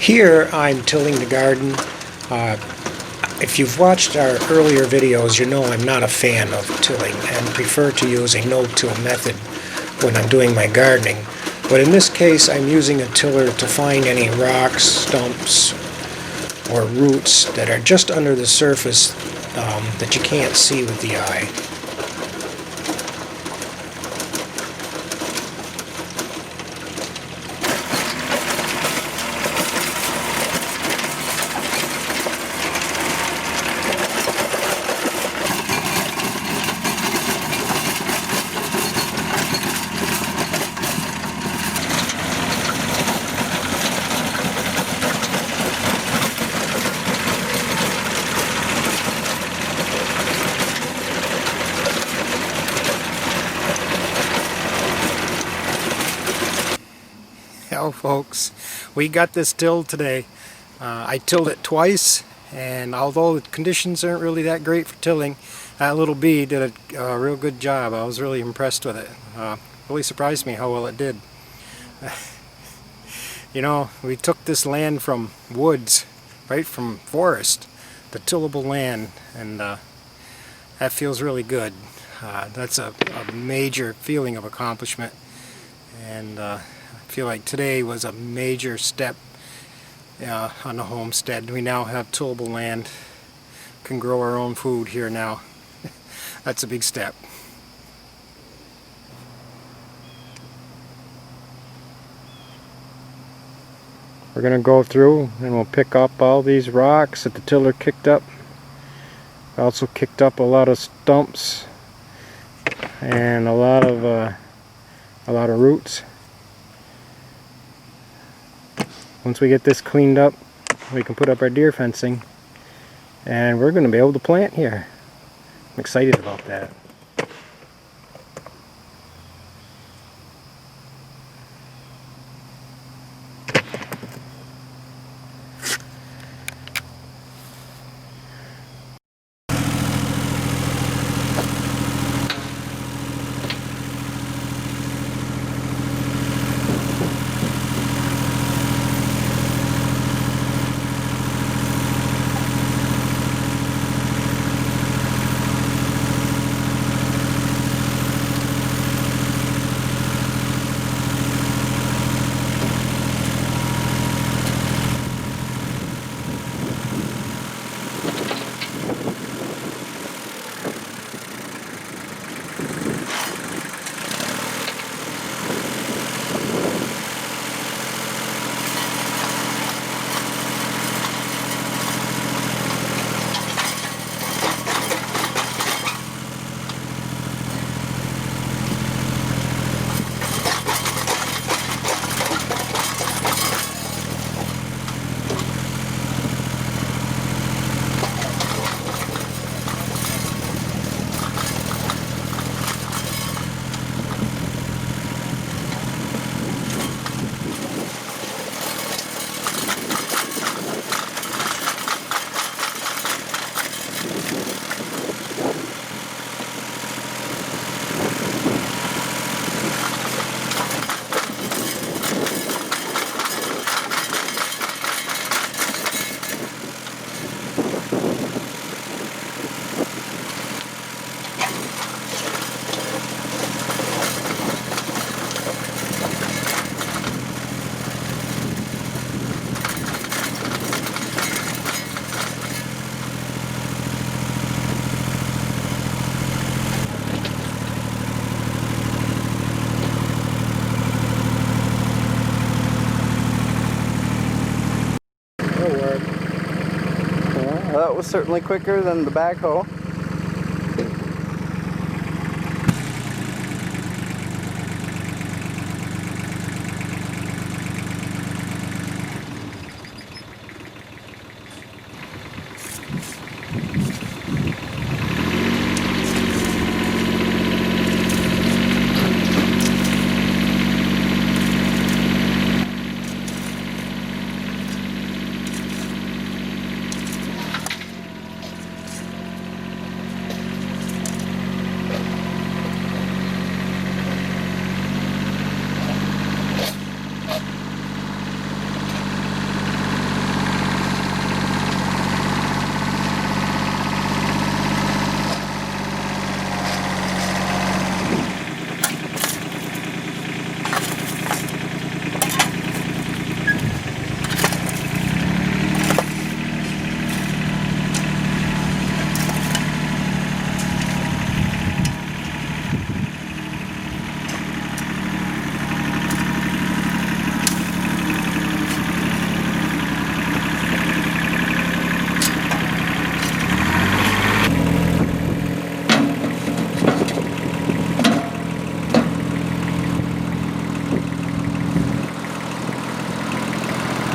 Here I'm tilling the garden. If you've watched our earlier videos, you know I'm not a fan of tilling and prefer to use a no-till method when I'm doing my gardening. But in this case, I'm using a tiller to find any rocks, stumps, or roots that are just under the surface that you can't see with the eye. Well, folks, we got this tilled today. I tilled it twice, and although the conditions aren't really that great for tilling, that little bee did a real good job. I was really impressed with it. Really surprised me how well it did. You know, we took this land from woods, right from forest, to tillable land, and that feels really good. That's a major feeling of accomplishment, and I feel like today was a major step on the homestead. We now have tillable land, can grow our own food here now. That's a big step. We're going to go through and we'll pick up all these rocks that the tiller kicked up. Also kicked up a lot of stumps and a lot of roots. Once we get this cleaned up, we can put up our deer fencing, and we're going to be able to plant here. I'm excited about that. that was certainly quicker than the backhoe.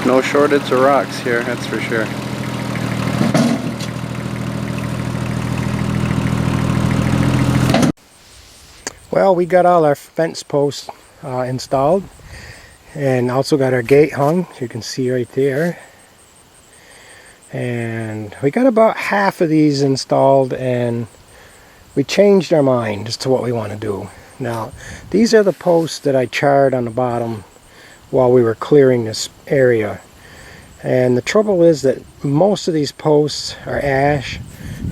No shortage of rocks here, that's for sure. Well, we got all our fence posts installed, and also got our gate hung, as you can see right there. And we got about half of these installed, and we changed our mind as to what we want to do. Now, these are the posts that I charred on the bottom while we were clearing this area. And the trouble is that most of these posts are ash,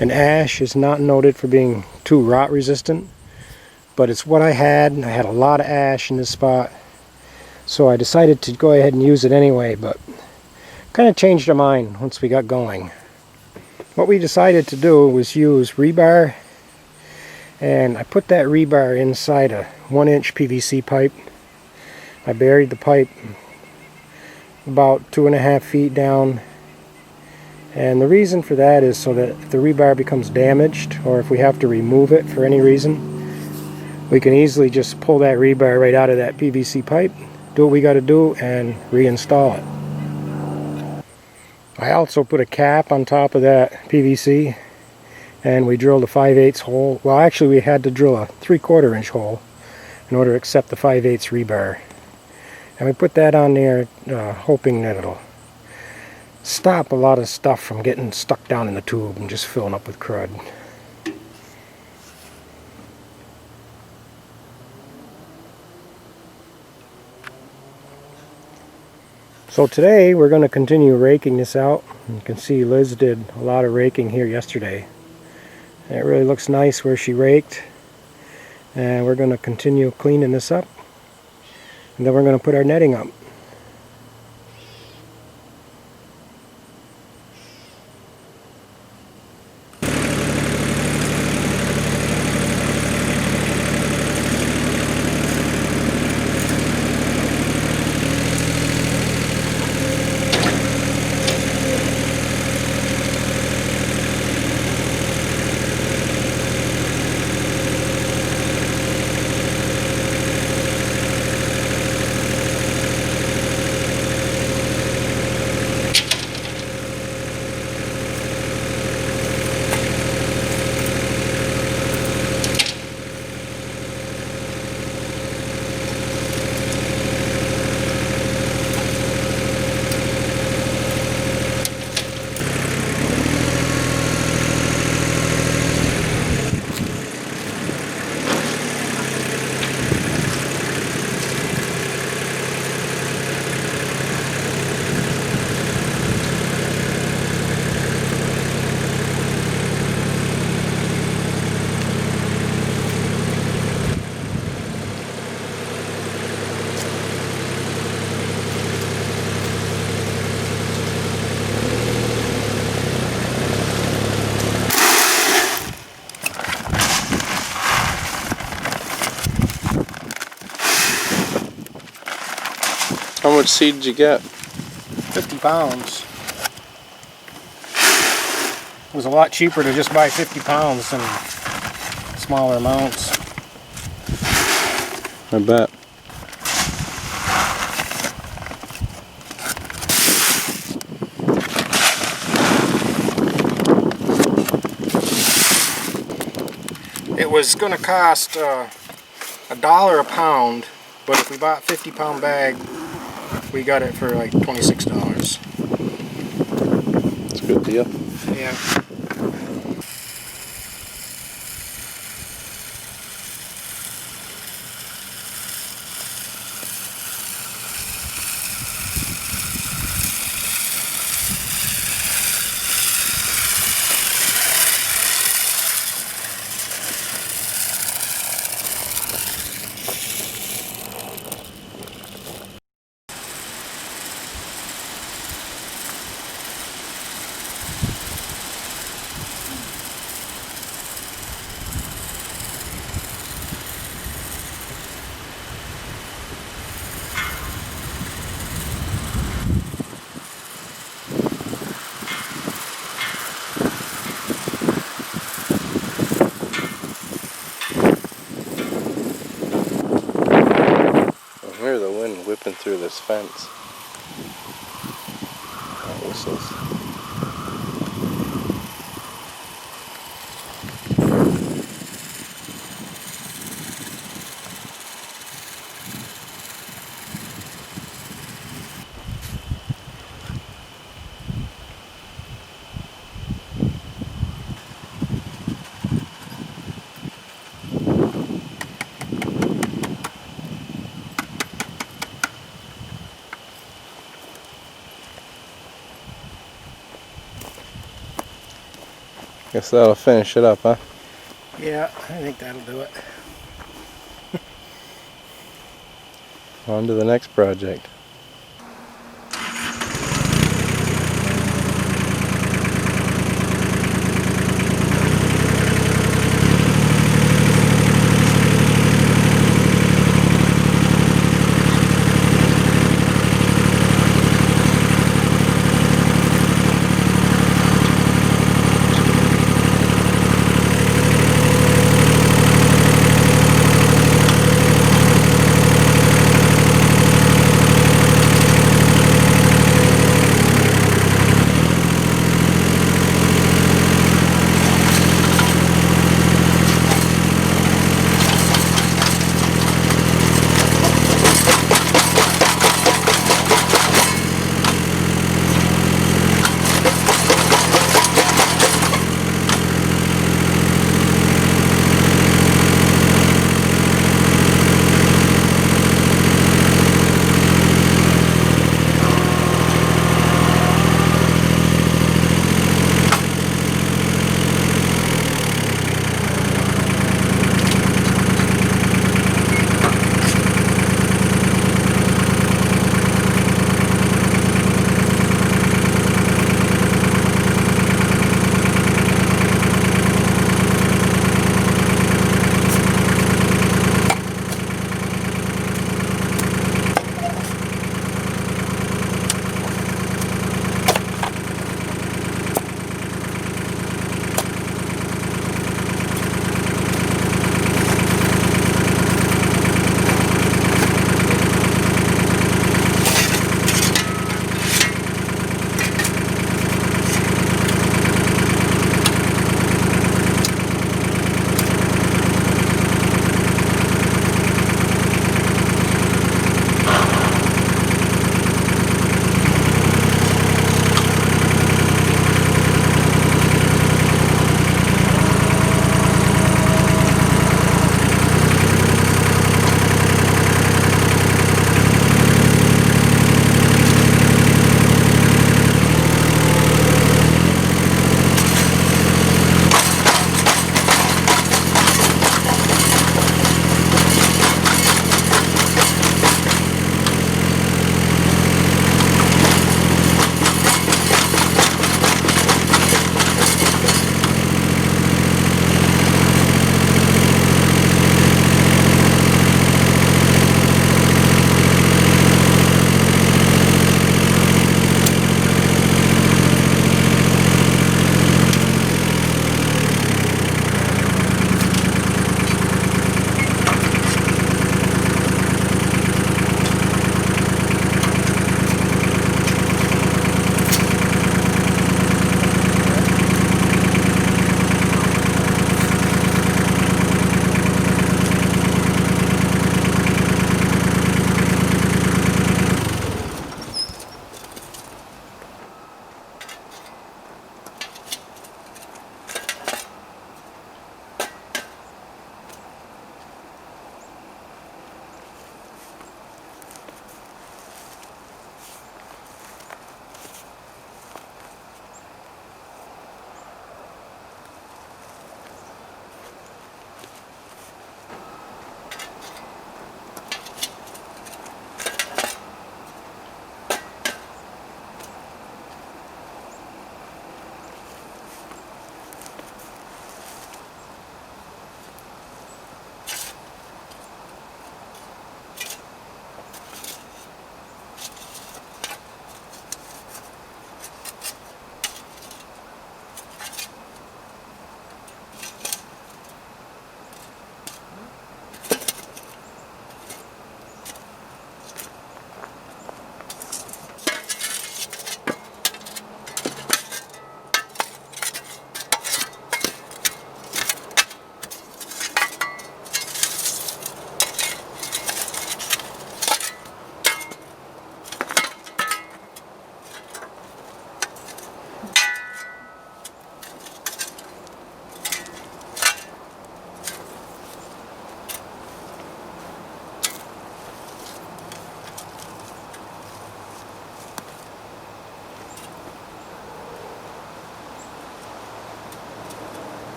and ash is not noted for being too rot resistant, but it's what I had. I had a lot of ash in this spot, so I decided to go ahead and use it anyway, but kind of changed our mind once we got going. What we decided to do was use rebar, and I put that rebar inside a 1-inch PVC pipe. I buried the pipe about 2.5 feet down, and the reason for that is so that if the rebar becomes damaged, or if we have to remove it for any reason, we can easily just pull that rebar right out of that PVC pipe, do what we got to do, and reinstall it. I also put a cap on top of that PVC, and we drilled a 5/8 hole. Well, actually we had to drill a 3/4 inch hole in order to accept the 5/8 rebar. And we put that on there hoping that it'll stop a lot of stuff from getting stuck down in the tube and just filling up with crud. So today we're going to continue raking this out. You can see Liz did a lot of raking here yesterday. And it really looks nice where she raked. And we're going to continue cleaning this up. And then we're going to put our netting up. How much seed did you get? 50 pounds. was a lot cheaper to just buy 50 pounds than smaller amounts. I bet. It was going to cost $1 a pound, but if we bought 50-pound bag, we got it for like $26. It's a good deal. Yeah. I hear the wind whipping through this fence. That whistles. Guess that'll finish it up, huh? Yeah, I think that'll do it. On to the next project.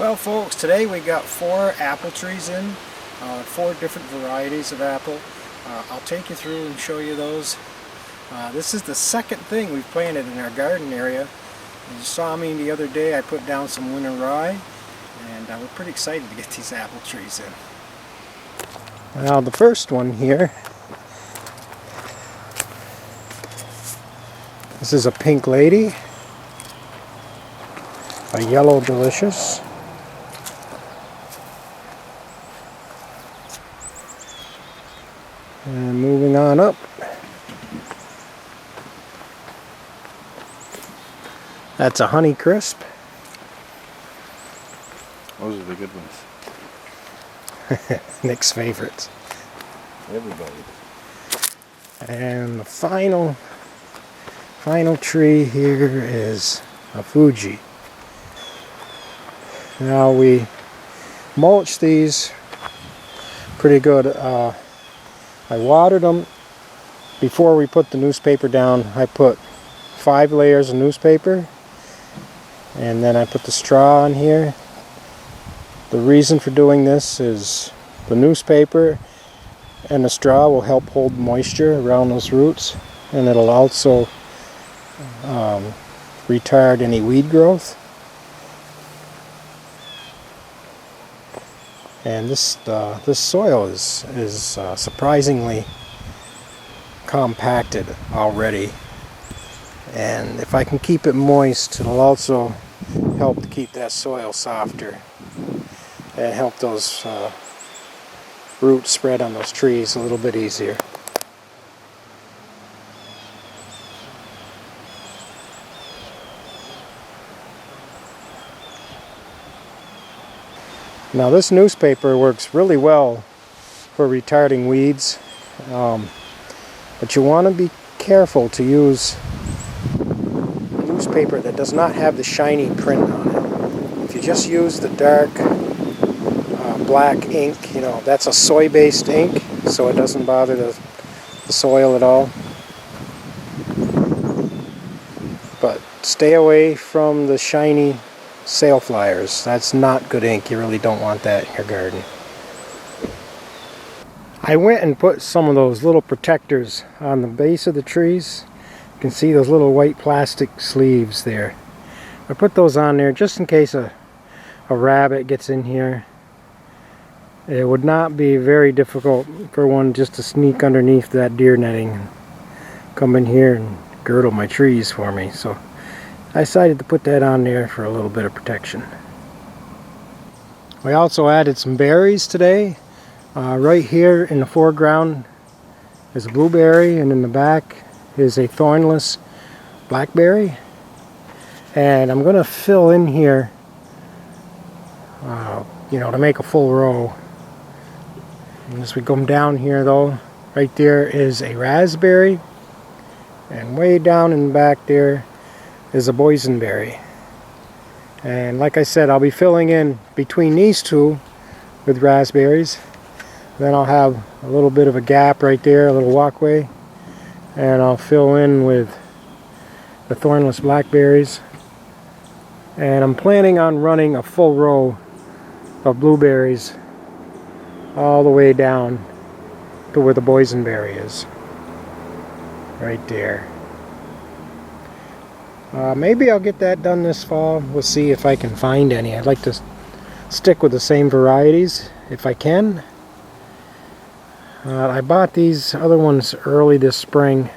Well folks, today we got 4 apple trees in, 4 different varieties of apple. I'll take you through and show you those. This is the second thing we've planted in our garden area. You saw me the other day, I put down some winter rye, and we're pretty excited to get these apple trees in. Now the first one here, this is a pink lady, a yellow delicious, and moving on up, that's a honey crisp. Those are the good ones. Nick's favorites. Everybody. And the final tree here is a Fuji. Now we mulch these pretty good. I watered them before we put the newspaper down. I put 5 layers of newspaper, and then I put the straw on here. The reason for doing this is the newspaper and the straw will help hold moisture around those roots, and it'll also retard any weed growth. And this soil is surprisingly compacted already, and if I can keep it moist, it'll also help to keep that soil softer and help those roots spread on those trees a little bit easier. Now this newspaper works really well for retarding weeds, but you want to be careful to use newspaper that does not have the shiny print on it. If you just use the dark black ink, that's a soy-based ink, so it doesn't bother the soil at all. But stay away from the shiny sale flyers. That's not good ink. You really don't want that in your garden. I went and put some of those little protectors on the base of the trees. You can see those little white plastic sleeves there. I put those on there just in case a rabbit gets in here. It would not be very difficult for one just to sneak underneath that deer netting and come in here and girdle my trees for me. So I decided to put that on there for a little bit of protection. We also added some berries today. Right here in the foreground is a blueberry, and in the back is a thornless blackberry. And I'm going to fill in here, to make a full row. And as we come down here though, right there is a raspberry, and way down in the back there is a boysenberry. And like I said, I'll be filling in between these two with raspberries. Then I'll have a little bit of a gap right there, a little walkway, and I'll fill in with the thornless blackberries. And I'm planning on running a full row of blueberries all the way down to where the boysenberry is. Right there. Maybe I'll get that done this fall. We'll see if I can find any. I'd like to stick with the same varieties if I can. I bought these other ones early this spring,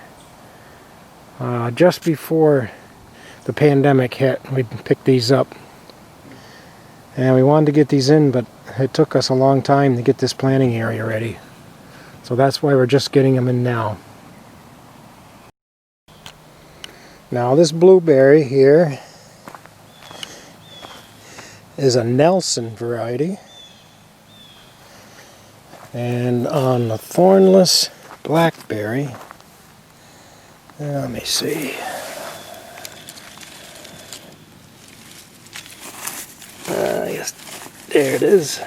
just before the pandemic hit. We picked these up, and we wanted to get these in, but it took us a long time to get this planting area ready. So that's why we're just getting them in now. Now this blueberry here is a Nelson variety. And on the thornless blackberry, let me see. Yes, there it is.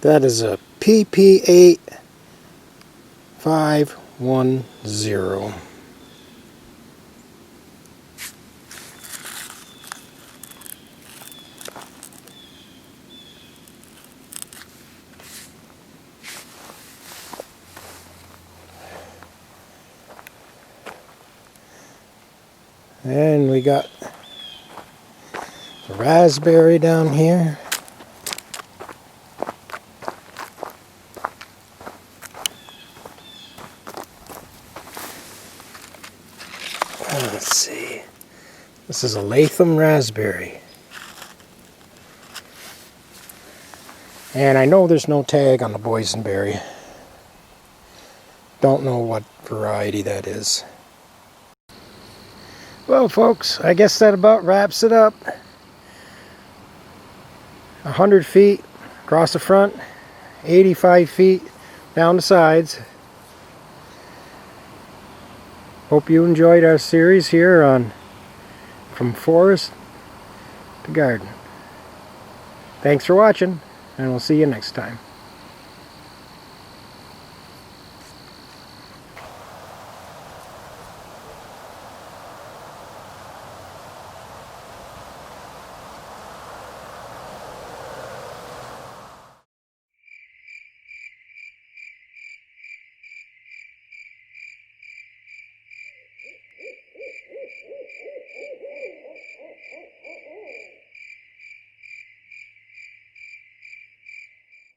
That is a PP8 5 10. And we got the raspberry down here. Let's see. This is a Latham raspberry. And I know there's no tag on the boysenberry. Don't know what variety that is. Well, folks, I guess that about wraps it up. 100 feet across the front, 85 feet down the sides. Hope you enjoyed our series here on From Forest to Garden. Thanks for watching, and we'll see you next time.